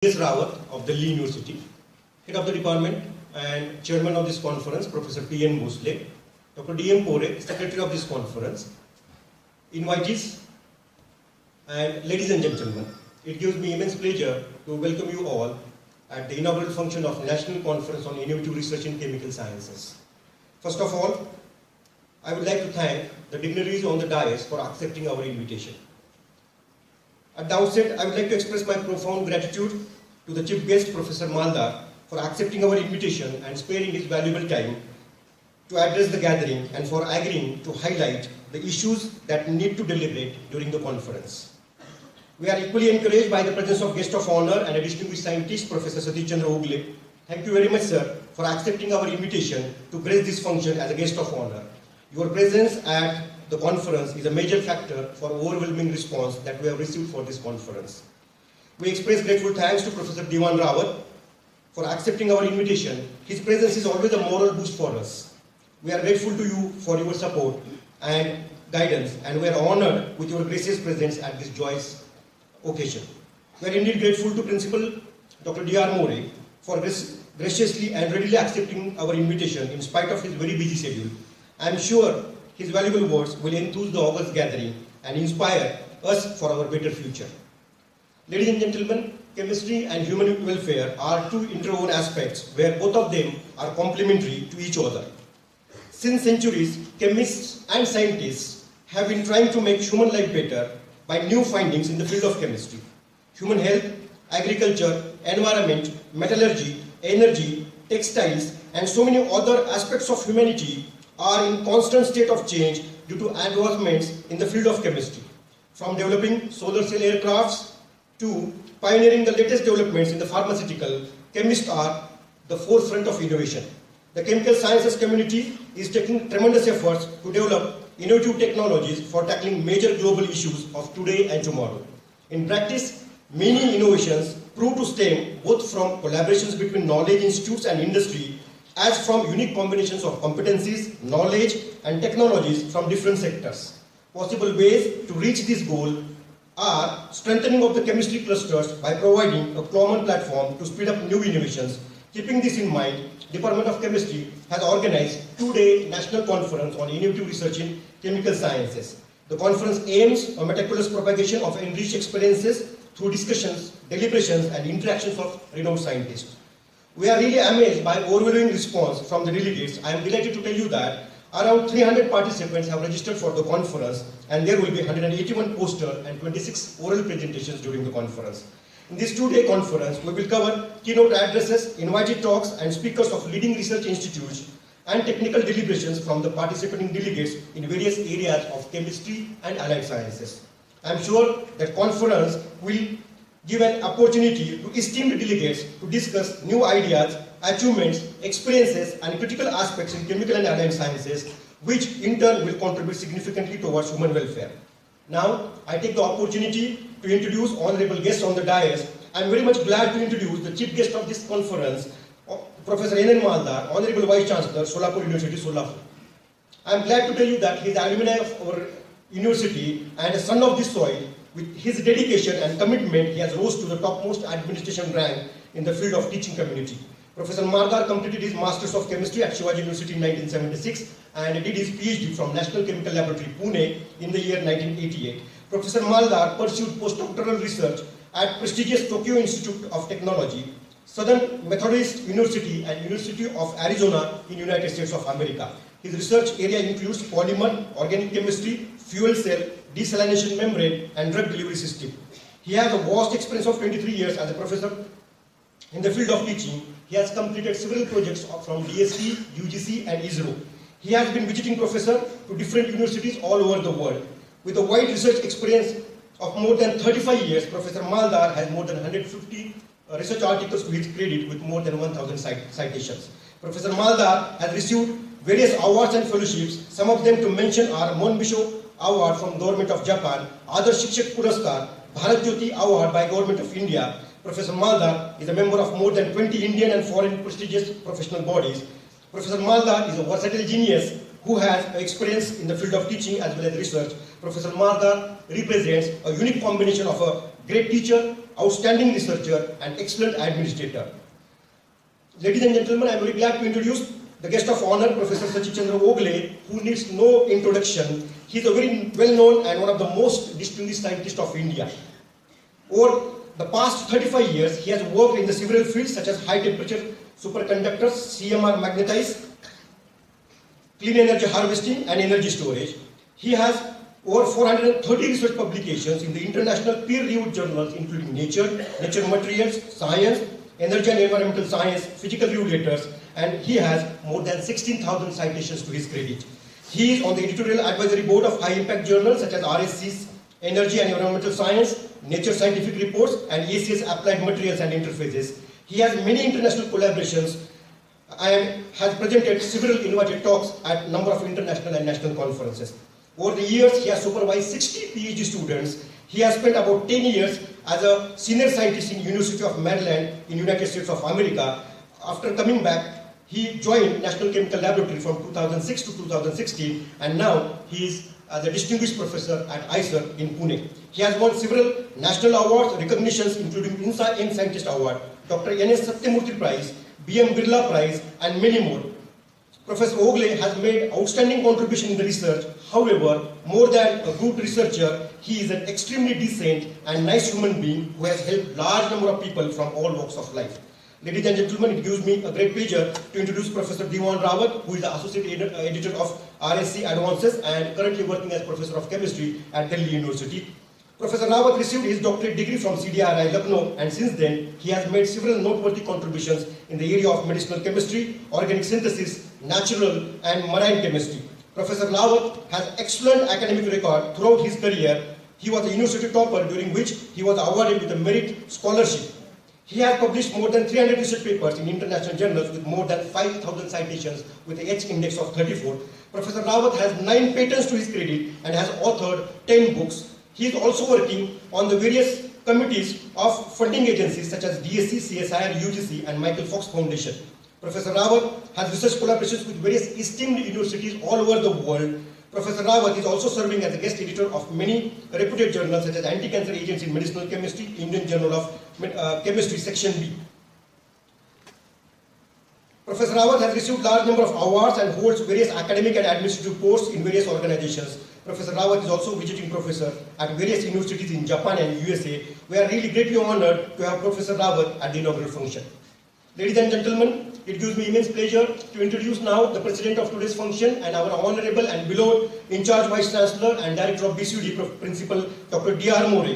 Rawat of Delhi University, Head of the Department and Chairman of this conference, Professor P.N. Bhosle, Dr. D.M. Pore, Secretary of this conference, invitees, and ladies and gentlemen, it gives me immense pleasure to welcome you all at the inaugural function of National Conference on Innovative Research in Chemical Sciences. First of all, I would like to thank the dignitaries on the dais for accepting our invitation. At the outset, I would like to express my profound gratitude to the chief guest, Professor Maldar, for accepting our invitation and sparing his valuable time to address the gathering and for agreeing to highlight the issues that need to deliberate during the conference. We are equally encouraged by the presence of guest of honor and a distinguished scientist, Professor Satish Chandra Ugle. Thank you very much, sir, for accepting our invitation to grace this function as a guest of honor. Your presence at the conference is a major factor for overwhelming response that we have received for this conference. We express grateful thanks to Professor Gajanan Rawat for accepting our invitation. His presence is always a moral boost for us. We are grateful to you for your support and guidance, and we are honored with your gracious presence at this joyous occasion. We are indeed grateful to Principal Dr. D.R. More for graciously and readily accepting our invitation in spite of his very busy schedule. I am sure his valuable words will enthuse the august gathering and inspire us for our better future. Ladies and gentlemen, chemistry and human welfare are two interwoven aspects where both of them are complementary to each other. Since centuries, chemists and scientists have been trying to make human life better by new findings in the field of chemistry. Human health, agriculture, environment, metallurgy, energy, textiles, and so many other aspects of humanity are in constant state of change due to advancements in the field of chemistry. From developing solar cell aircrafts to pioneering the latest developments in the pharmaceutical, chemists are the forefront of innovation. The chemical sciences community is taking tremendous efforts to develop innovative technologies for tackling major global issues of today and tomorrow. In practice, many innovations prove to stem both from collaborations between knowledge institutes and industry as from unique combinations of competencies, knowledge, and technologies from different sectors. Possible ways to reach this goal are strengthening of the chemistry clusters by providing a common platform to speed up new innovations. Keeping this in mind, Department of Chemistry has organized a two-day national conference on innovative research in chemical sciences. The conference aims a meticulous propagation of enriched experiences through discussions, deliberations, and interactions of renowned scientists. We are really amazed by overwhelming response from the delegates. I am delighted to tell you that around 300 participants have registered for the conference, and there will be 181 posters and 26 oral presentations during the conference. In this two-day conference, we will cover keynote addresses, invited talks, and speakers of leading research institutes, and technical deliberations from the participating delegates in various areas of chemistry and allied sciences. I am sure that conference will give an opportunity to esteemed delegates to discuss new ideas, achievements, experiences, and critical aspects in chemical and allied sciences, which in turn will contribute significantly towards human welfare. Now, I take the opportunity to introduce honorable guests on the dais. I am very much glad to introduce the chief guest of this conference, Professor N.N. Maldar, Honorable Vice Chancellor, Solapur University, Solapur. I am glad to tell you that he is alumni of our university and a son of this soil. With his dedication and commitment, he has rose to the topmost administration rank in the field of teaching community. Professor Maldar completed his Masters of Chemistry at Shivaji University in 1976 and did his PhD from National Chemical Laboratory, Pune in the year 1988. Professor Maldar pursued postdoctoral research at prestigious Tokyo Institute of Technology, Southern Methodist University, and University of Arizona in United States of America. His research area includes polymer, organic chemistry, fuel cell, desalination membrane, and drug delivery system. He has a vast experience of 23 years as a professor in the field of teaching. He has completed several projects from DST, UGC, and ISRO. He has been visiting professor to different universities all over the world. With a wide research experience of more than 35 years, Professor Maldar has more than 150 research articles to his credit with more than 1,000 citations. Professor Maldar has received various awards and fellowships. Some of them to mention are Monbisho Award from Government of Japan, Adarsh Shikshak Puraskar, Bharat Jyoti Award by Government of India. Professor Maldar is a member of more than 20 Indian and foreign prestigious professional bodies. Professor Maldar is a versatile genius who has experience in the field of teaching as well as research. Professor Maldar represents a unique combination of a great teacher, outstanding researcher, and excellent administrator. Ladies and gentlemen, I am very glad to introduce the guest of honor, Professor Sachit Chandra Ogle, who needs no introduction. He is a very well-known and one of the most distinguished scientists of India. Over the past 35 years, he has worked in the several fields such as high-temperature superconductors, CMR magnetized, clean energy harvesting, and energy storage. He has over 430 research publications in the international peer-reviewed journals including Nature, Nature Materials, Science, Energy and Environmental Science, Physical Regulators, and he has more than 16,000 citations to his credit. He is on the editorial advisory board of high-impact journals such as RSC's Energy and Environmental Science, Nature Scientific Reports, and ACS Applied Materials and Interfaces. He has many international collaborations and has presented several innovative talks at a number of international and national conferences. Over the years, he has supervised 60 PhD students. He has spent about 10 years as a senior scientist in University of Maryland in United States of America. After coming back, he joined National Chemical Laboratory from 2006 to 2016, and now he is the distinguished professor at IISER in Pune. He has won several national awards, recognitions including INSA Young Scientist Award, Dr. N.S. Satyamurthy Prize, B.M. Birla Prize, and many more. Professor Ogle has made outstanding contribution in the research. However, more than a good researcher, he is an extremely decent and nice human being who has helped large number of people from all walks of life. Ladies and gentlemen, it gives me a great pleasure to introduce Professor Dewan Rawat, who is the Associate Editor of RSC Advances and currently working as Professor of Chemistry at Delhi University. Professor Rawat received his doctorate degree from CDRI Lucknow, and since then he has made several noteworthy contributions in the area of medicinal chemistry, organic synthesis, natural and marine chemistry. Professor Rawat has excellent academic record throughout his career. He was a university topper, during which he was awarded with a merit scholarship. He has published more than 300 research papers in international journals with more than 5,000 citations with a H index of 34. Professor Rawat has 9 patents to his credit and has authored 10 books. He is also working on the various committees of funding agencies such as DSC, CSIR, UGC, and Michael Fox Foundation. Professor Rawat has research collaborations with various esteemed universities all over the world. Professor Rawat is also serving as a guest editor of many reputed journals such as Anti-Cancer Agents in Medicinal Chemistry, Indian Journal of Chemistry, Section B. Professor Rawat has received large number of awards and holds various academic and administrative posts in various organizations. Professor Rawat is also visiting professor at various universities in Japan and USA. We are really greatly honored to have Professor Rawat at the inaugural function. Ladies and gentlemen, it gives me immense pleasure to introduce now the president of today's function and our honorable and beloved in-charge Vice Chancellor and Director of BCUD, Principal Dr. D.R. More.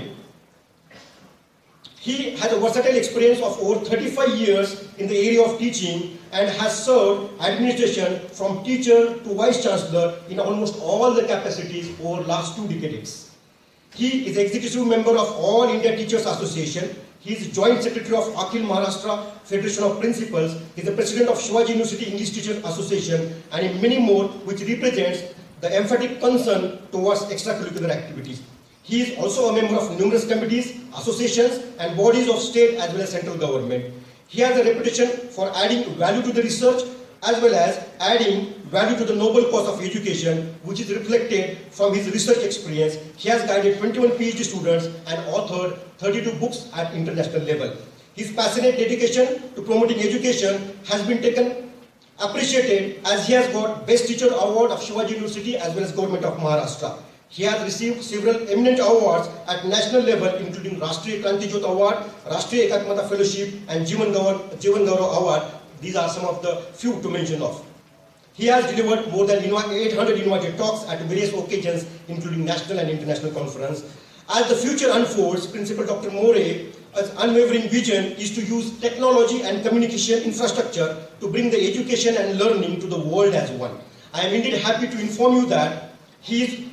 He has a versatile experience of over 35 years in the area of teaching and has served administration from teacher to Vice Chancellor in almost all the capacities over the last 2 decades. He is executive member of All India Teachers Association. He is Joint Secretary of Akhil Maharashtra Federation of Principals. He is the President of Shivaji University English Teachers Association, and in many more, which represents the emphatic concern towards extracurricular activities. He is also a member of numerous committees, associations, and bodies of state as well as central government. He has a reputation for adding value to the research as well as adding value to the noble cause of education, which is reflected from his research experience. He has guided 21 PhD students and authored 32 books at international level. His passionate dedication to promoting education has been appreciated as he has got Best Teacher Award of Shivaji University as well as Government of Maharashtra. He has received several eminent awards at national level, including Rashtriya Kranti Jyot Award, Rashtriya Ekatmata Fellowship, and Jivan Gaurav Award. These are some of the few to mention of. He has delivered more than 800 innovative talks at various occasions, including national and international conferences. As the future unfolds, Principal Dr. More's unwavering vision is to use technology and communication infrastructure to bring the education and learning to the world as one. I am indeed happy to inform you that he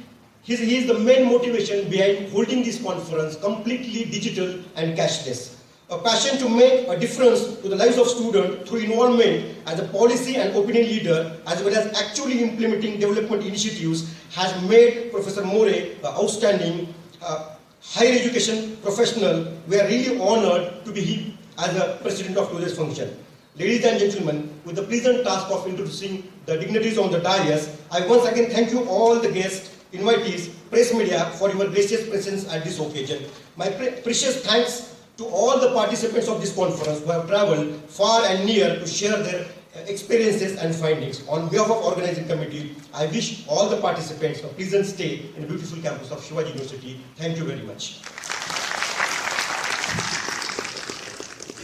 is the main motivation behind holding this conference completely digital and cashless. A passion to make a difference to the lives of students through involvement as a policy and opinion leader, as well as actually implementing development initiatives, has made Professor More an outstanding higher education professional. We are really honored to be here as the president of today's function. Ladies and gentlemen, with the pleasant task of introducing the dignitaries on the dais, I once again thank you all the guests, invitees, press media for your gracious presence at this occasion. My precious thanks to all the participants of this conference who have travelled far and near to share their experiences and findings. On behalf of organizing committee, I wish all the participants a pleasant stay in the beautiful campus of Shivaji University. Thank you very much.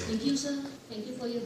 Thank you, sir. Thank you for your